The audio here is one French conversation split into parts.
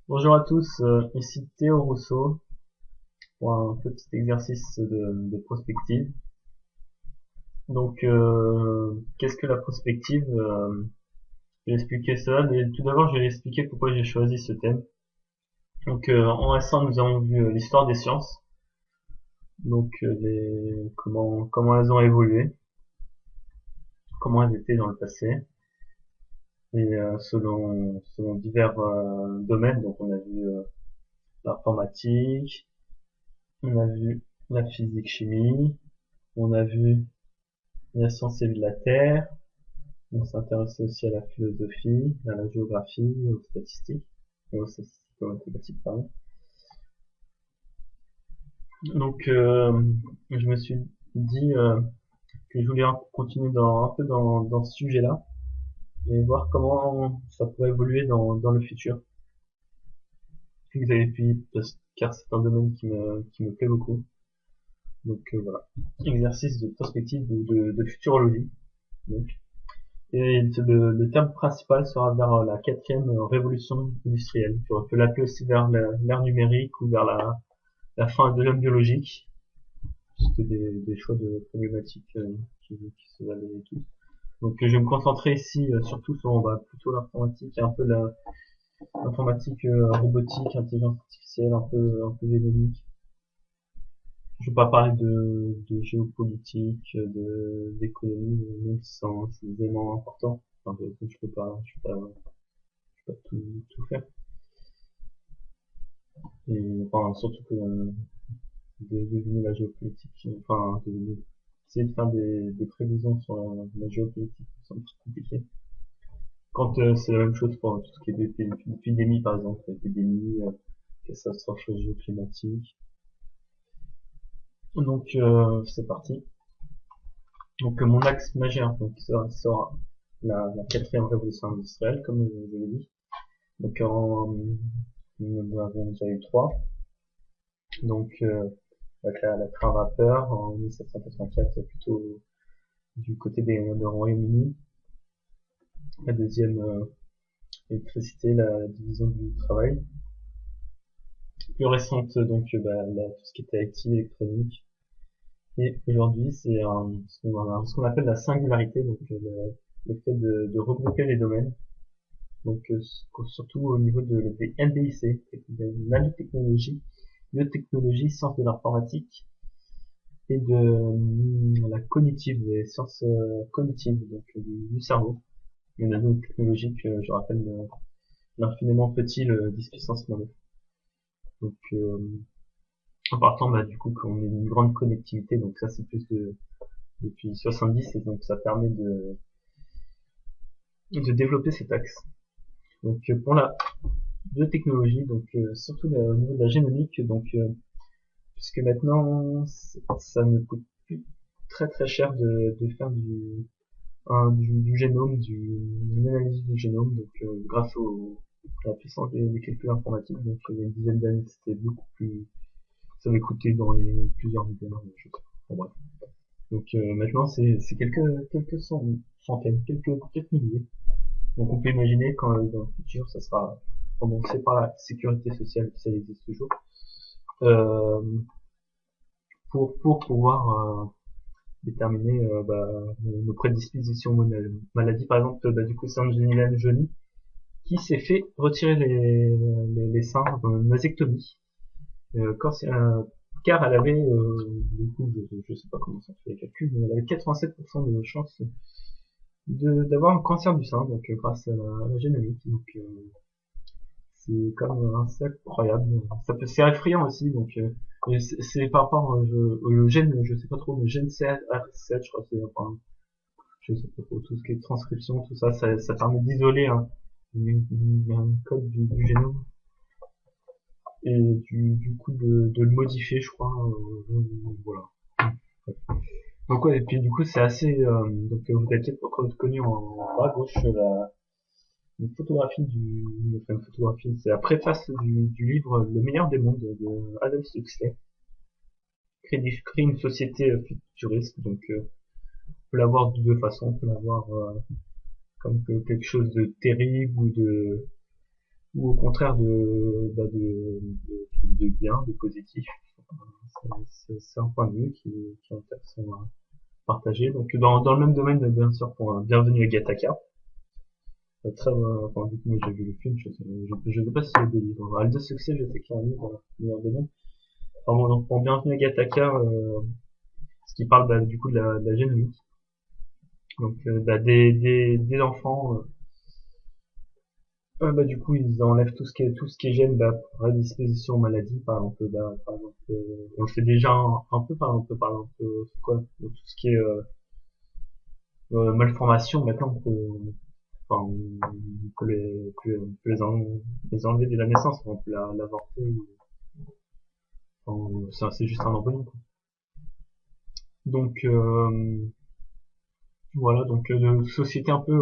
Bonjour à tous, ici Théo Rousseau pour un petit exercice de prospective. Donc, qu'est-ce que la prospective? Je vais expliquer cela. Mais tout d'abord, je vais expliquer pourquoi j'ai choisi ce thème. Donc, en récent, nous avons vu l'histoire des sciences, donc comment elles ont évolué, comment elles étaient dans le passé, et selon divers domaines. Donc, on a vu l'informatique, on a vu la physique-chimie, on a vu la science et de la Terre. On s'intéresse aussi à la philosophie, à la géographie, aux statistiques, et aux statistiques mathématiques, pardon. Donc, je me suis dit que je voulais continuer un peu dans ce sujet-là et voir comment ça pourrait évoluer dans le futur. Si vous avez pu, car c'est un domaine qui me plaît beaucoup. Donc voilà, exercice de prospective ou de futurologie. Donc. Et le terme principal sera vers la quatrième révolution industrielle. On peut l'appeler aussi vers l'ère numérique ou vers la fin de l'homme biologique. C'était des choix de problématiques qui se valaient tous. Donc je vais me concentrer ici surtout sur plutôt l'informatique, un peu l'informatique robotique, intelligence artificielle, un peu génomique. Je vais pas parler de géopolitique, d'économie, même si c'est des éléments importants. Enfin, je peux pas tout faire. Et enfin, surtout que de deviner la géopolitique, enfin, essayer de faire des prévisions sur la géopolitique, c'est un peu compliqué. Quand c'est la même chose pour tout ce qui est épidémie, par exemple, épidémie, catastrophe géoclimatique. Donc, c'est parti. Donc, mon axe majeur, donc, sera la quatrième révolution industrielle, comme je l'ai dit. Donc, nous avons déjà eu trois. Donc, avec la train vapeur en 1784, plutôt du côté de Royaume-Uni. La deuxième, électricité, la division du travail. Plus récente, donc, tout ce qui était IT, électronique. Et aujourd'hui, c'est ce qu'on appelle la singularité, donc le fait de regrouper les domaines. Donc, surtout au niveau des NDIC, nanotechnologie, biotechnologie, sciences de l'informatique et de la cognitive, des sciences cognitives, donc du cerveau. Et nanotechnologique, je rappelle l'infiniment petit, le 10 puissance 9. Donc, en partant, du coup, qu'on ait une grande connectivité, donc ça, c'est plus depuis 70, et donc ça permet de développer cet axe. Donc, pour la biotechnologie, donc, surtout au niveau de la génomique, donc, puisque maintenant, ça ne coûte plus très très cher de faire du génome, une analyse du génome, donc, grâce à la puissance des calculs informatiques. Donc, il y a une dizaine d'années, c'était beaucoup plus, ça avait coûté dans les plusieurs milliards, je sais pas. Bon, bref. Donc maintenant c'est quelques centaines, quelques milliers. Donc on peut imaginer quand dans le futur ça sera remboursé par la sécurité sociale, si elle existe toujours, euh, pour pouvoir déterminer nos prédispositions aux maladies. Par exemple, du coup c'est Angelina Jolie qui s'est fait retirer les seins dans une vasectomie. Car elle avait, du coup, je sais pas comment ça fait les calculs, mais elle avait 87% de chance d'avoir un cancer du sein, donc grâce à la génomique. Donc c'est comme c'est incroyable. C'est effrayant aussi, donc c'est par rapport au gène, je sais pas trop, le gène CR7, je crois que c'est, enfin, je sais pas trop, tout ce qui est transcription, tout ça, ça permet d'isoler un code du génome et du coup de le modifier, je crois. Voilà. Donc ouais, et puis du coup c'est assez, donc vous avez peut-être reconnu en bas à gauche une photographie une photographie, c'est la préface du livre Le meilleur des mondes de Adam Huxley. Crée une société futuriste, donc on peut la voir de deux façons, on peut la voir comme quelque chose de terrible ou ou au contraire de bien, de positif. C'est un point de vue qui est intéressant à partager. Donc dans le même domaine, bien sûr, pour Bienvenue à Gattaca. Très, enfin, du coup, moi j'ai vu le film, je sais pas si c'est des livres. Al de succès, je sais qu'il y a un livre meilleur des mondes. Enfin bon, donc pour Bienvenue à Gattaca, ce qui parle du coup de la génomique. Donc des enfants, du coup ils enlèvent tout ce qui est gène prédisposition aux maladies, par exemple, on le fait déjà un peu par exemple, c'est quoi, tout ce qui est malformation, maintenant enfin, on peut les enlever dès la naissance, on peut l'avorter, enfin, c'est juste un embryon, quoi. Donc voilà, donc société un peu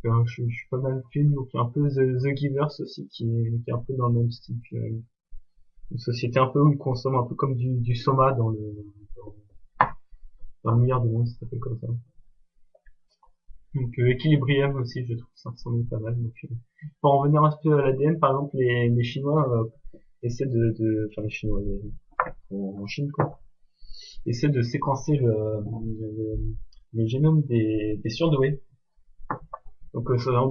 je suis pas mal film, donc il y a un peu The Givers aussi qui est un peu dans le même style que une société un peu où ils consomment un peu comme du soma dans le meilleur des mondes, ça s'appelle comme ça. Donc Equilibrium aussi, je trouve ça ressemble pas mal. Donc pour en revenir un peu à l'ADN, par exemple les Chinois essaient enfin les Chinois en Chine quoi, essaient de séquencer les génomes des surdoués. Donc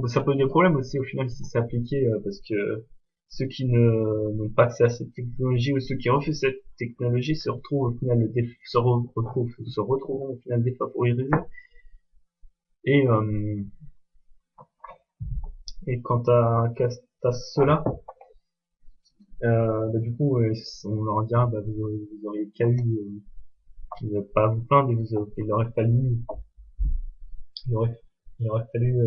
ça pose des problèmes aussi au final si c'est appliqué parce que ceux qui n'ont pas accès à cette technologie ou ceux qui refusent cette technologie se retrouvent au final se retrouvent au final défavorisés et quand t'as cela du coup on leur dira vous auriez qu'à vous n'avez pas à vous plaindre et il aurait, il aurait fallu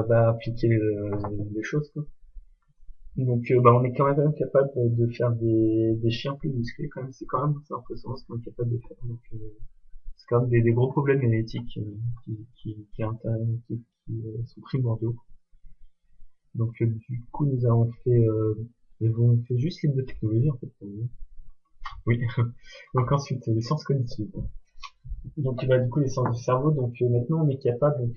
appliquer les choses quoi. Donc on est quand même capable de faire des chiens plus musclés quand même, c'est quand même assez impressionnant ce qu'on est capable de faire. Donc c'est quand même des gros problèmes génétiques qui sont primordiaux. Donc du coup nous avons fait juste les deux technologies en fait. Oui. Donc ensuite les sciences cognitives. Donc du coup les sciences du cerveau. Donc maintenant on est capable. Donc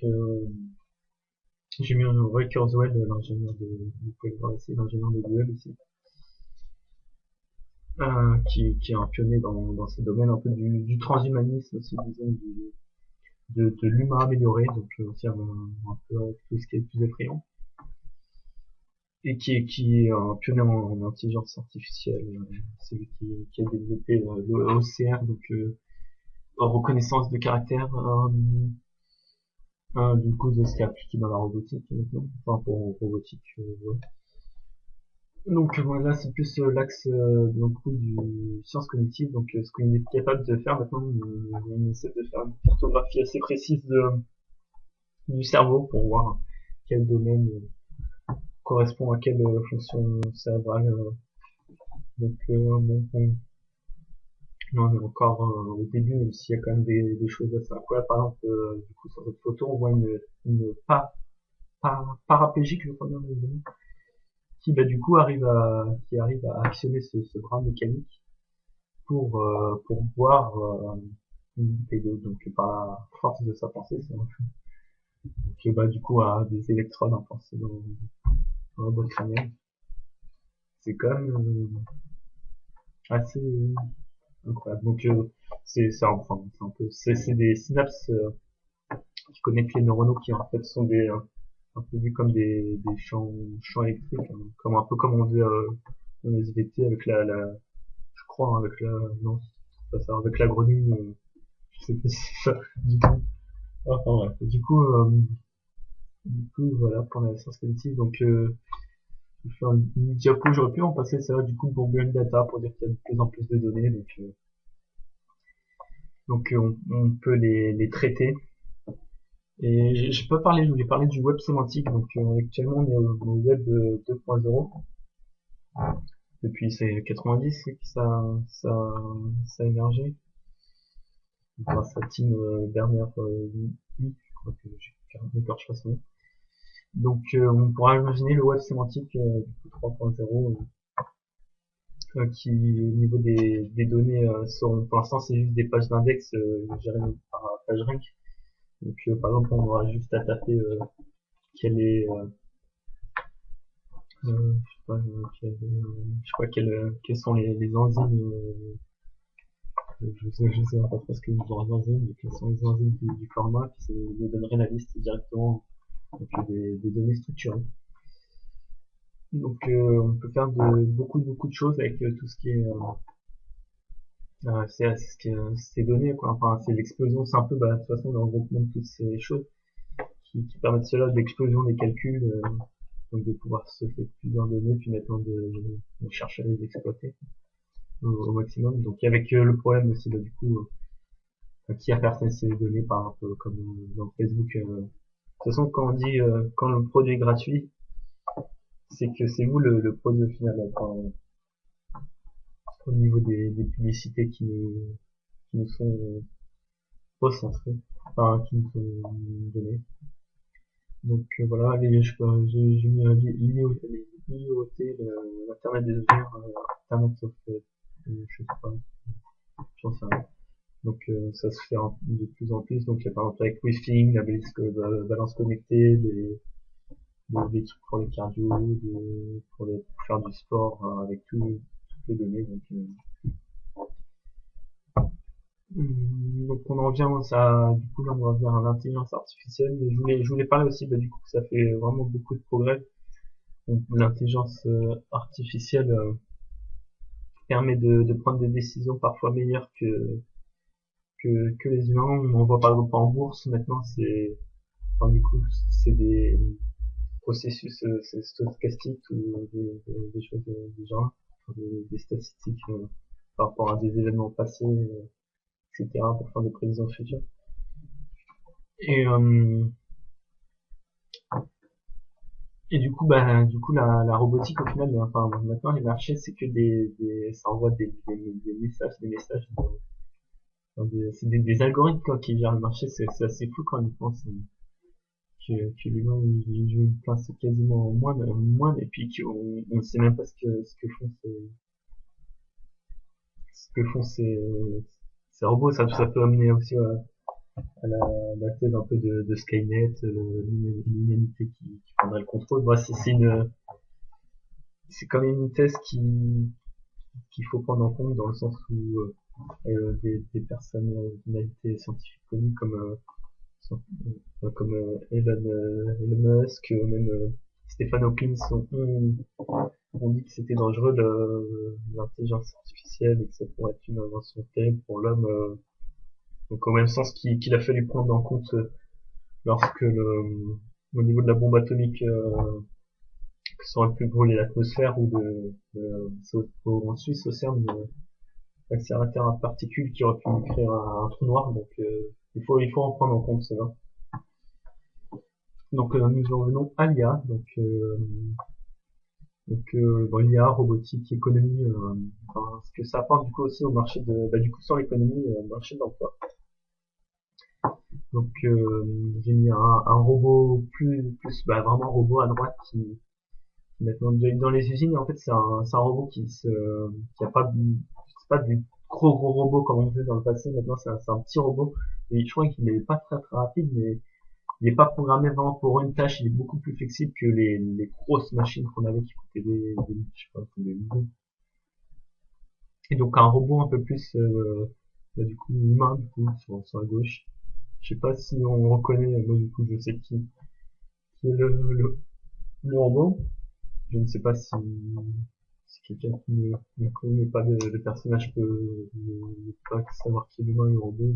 j'ai mis Ray Kurzweil, l'ingénieur vous pouvez le voir ici, l'ingénieur de Google ici, qui est un pionnier dans ce domaine un peu du transhumanisme aussi, disons, de l'humain amélioré, donc aussi un peu tout ce qui est plus effrayant, et qui est un pionnier en intelligence artificielle. C'est lui qui a développé le OCR, donc reconnaissance de caractère, du coup de ce qui est appliqué dans la robotique maintenant, enfin pour robotique. Ouais. Donc voilà, c'est plus l'axe du science cognitive. Donc ce qu'on est capable de faire maintenant, on essaie de faire une cartographie assez précise du cerveau pour voir quel domaine correspond à quelle fonction cérébrale. Donc on est encore au début, même s'il y a quand même des choses assez incroyables. Par exemple, du coup sur cette photo, on voit une paraplégique, je crois bien, qui du coup qui arrive à actionner ce bras mécanique pour voir une vidéo, donc par la force de sa pensée, c'est un fou. Donc du coup à des électrodes implantés dans la boîte crânienne. C'est quand même assez incroyable. Donc c'est un peu c'est des synapses qui connectent les neuronaux qui en fait sont des un peu vus comme des champs électriques, hein, comme un peu comme on dit en SVT avec je crois hein, avec la non c'est pas ça avec la grenouille je sais pas si c'est ça du tout. Enfin bref, du coup voilà pour la science cognitive. Donc je vais faire une diapo, j'aurais pu en passer ça du coup pour Big Data pour dire qu'il y a de plus en plus de données, donc on peut les traiter. Et j'ai pas parlé, je voulais parler du web sémantique. Donc actuellement on est au web 2.0 depuis c'est 90 que ça a émergé grâce à Tim Berners-Lee, je crois que j'écorche pas son nom. Donc on pourra imaginer le web sémantique du coup 3.0 qui au niveau des données seront pour l'instant c'est juste des pages d'index gérées par PageRank, Donc par exemple on aura juste à taper quel est je sais pas, je sais pas quelles sont les enzymes je sais pas trop ce que vous aurez enzymes, mais quelles sont les enzymes du format, puis ça nous donnerait la liste directement donc, des données structurées. Donc on peut faire beaucoup de choses avec tout ce qui est ces données quoi. Enfin c'est l'explosion, c'est un peu bah, de toute façon le regroupement de toutes ces choses qui permettent cela de l'explosion des calculs, donc de pouvoir se faire plusieurs données puis maintenant de chercher à les exploiter au maximum. Donc avec le problème aussi bah, du coup qui a fait ces données par un peu comme dans Facebook. De toute façon quand on dit quand le produit est gratuit, c'est que c'est vous le produit au final. Enfin, au niveau des publicités qui nous sont recentrées, enfin qui nous sont données. Donc voilà, j'ai mis l'IoT, l'Internet des objets, Internet of, je sais pas, j'en sais rien. Donc ça se fait de plus en plus. Donc par exemple avec Withing, la balance connectée, des trucs pour les cardio, pour faire du sport avec toutes les données. Donc on en revient ça, du coup là on revient à l'intelligence artificielle. Mais je voulais parler aussi bah, du coup que ça fait vraiment beaucoup de progrès. Donc l'intelligence artificielle permet de prendre des décisions parfois meilleures que les humains. On voit par exemple en bourse maintenant, enfin, du coup c'est des processus c'est stochastiques ou des choses du genre, enfin, des statistiques par rapport à des événements passés, etc. pour faire des prévisions futures. Et du coup, bah, la robotique, au final, enfin, maintenant, les marchés, c'est que ça envoie des messages, c'est des algorithmes, quoi, qui gèrent le marché, c'est assez fou quand on y pense, que l'humain, il joue une place quasiment moindre, et puis on ne sait même pas ce que font ces robots, ça peut amener aussi à la thèse un peu de Skynet, l'humanité qui prendrait le contrôle. Bah, c'est quand même une thèse qu'il faut prendre en compte dans le sens où des personnalités scientifiques connues comme Elon Musk, même Stephen Hawking ont dit que c'était dangereux l'intelligence artificielle et que ça pourrait être une invention terrible pour l'homme. Donc au même sens qu'il a fallu prendre en compte lorsque au niveau de la bombe atomique que ça aurait pu brûler l'atmosphère ou en Suisse au CERN l'accélérateur à particules qui aurait pu créer un trou noir. Donc il faut en prendre en compte cela. Donc nous en venons à l'IA. Bon, l'IA, robotique, économie, enfin, ce que ça apporte du coup aussi au marché du coup sur l'économie, marché de l'emploi. Donc j'ai mis un robot bah, vraiment un robot à droite qui maintenant dans les usines. En fait c'est un robot qui a pas c'est pas des gros robots comme on faisait dans le passé. Maintenant c'est un petit robot et je crois qu'il n'est pas très rapide, mais il n'est pas programmé vraiment pour une tâche. Il est beaucoup plus flexible que les grosses machines qu'on avait qui coûtaient je sais pas, des millions. Et donc un robot un peu plus bah, du coup humain du coup sur la gauche. Je sais pas si on reconnaît, moi du coup je sais qui est le robot. Je ne sais pas si quelqu'un qui ne connaît pas le personnage ne pas savoir qui est l'humain et le robot,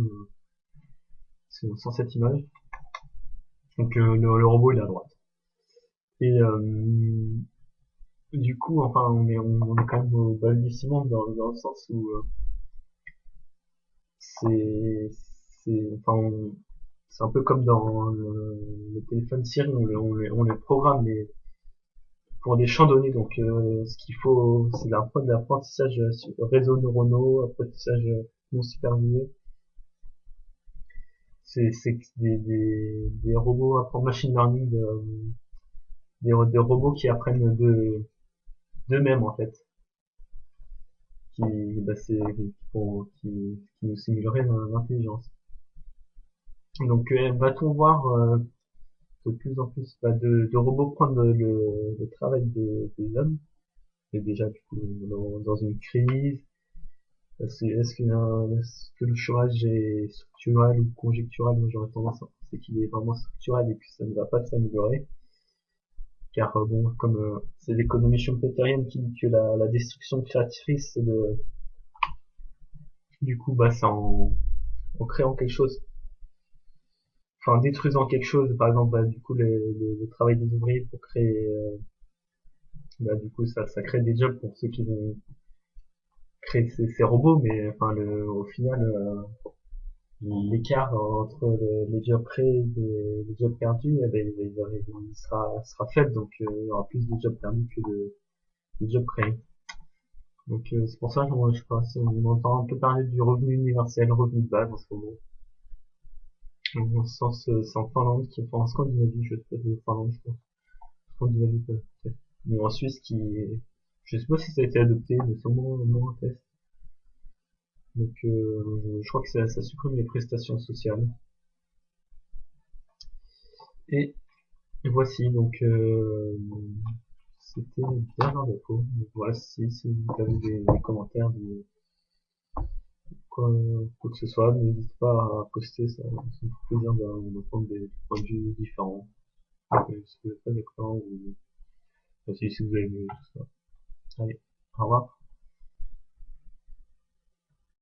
c'est sans cette image. Donc le robot il est à droite. Et du coup, enfin on est quand même au balbutiement dans le sens où c'est enfin c'est un peu comme dans le téléphone Siri, on les programme pour des champs donnés. Donc, ce qu'il faut, c'est l'apprentissage sur réseaux neuronaux, apprentissage non supervisé. C'est des robots à machine learning, des robots qui apprennent d'eux-mêmes en fait, qui, bah, qui nous simuleraient l'intelligence. Donc va-t-on voir de plus en plus de robots prendre le travail des hommes, et déjà du coup dans une crise. Est-ce que le chômage est structurel ou conjectural? Moi j'aurais tendance à penser qu'il est vraiment structurel et que ça ne va pas s'améliorer. Car bon, comme c'est l'économie schumpeterienne qui dit que la destruction créatrice du coup, bah, c'est en créant quelque chose, enfin détruisant quelque chose, par exemple, bah, du coup le travail des ouvriers pour créer, bah, du coup ça crée des jobs pour ceux qui vont créer ces robots, mais enfin au final l'écart entre les jobs créés et les jobs perdus, eh ben, il sera faible, donc il y aura plus de jobs perdus que de jobs créés. Donc c'est pour ça que moi je sais pas si on entend un peu parler du revenu universel, revenu de base en ce moment. Dans ce sens, c'est en Finlande, enfin en Scandinavie, je sais pas, Finlande, je crois. Scandinavie peut-être. Mais en Suisse je sais pas si ça a été adopté, mais c'est au moins un test. Donc je crois que ça supprime les prestations sociales. Et voici donc c'était Bernard Defo. Donc voilà, si vous avez des commentaires, quoi que ce soit, n'hésitez pas à poster, ça me fait plaisir d'entendre des points de vue différents. Si vous n'êtes pas d'accord, ou si vous avez vu tout ça. Allez, au revoir.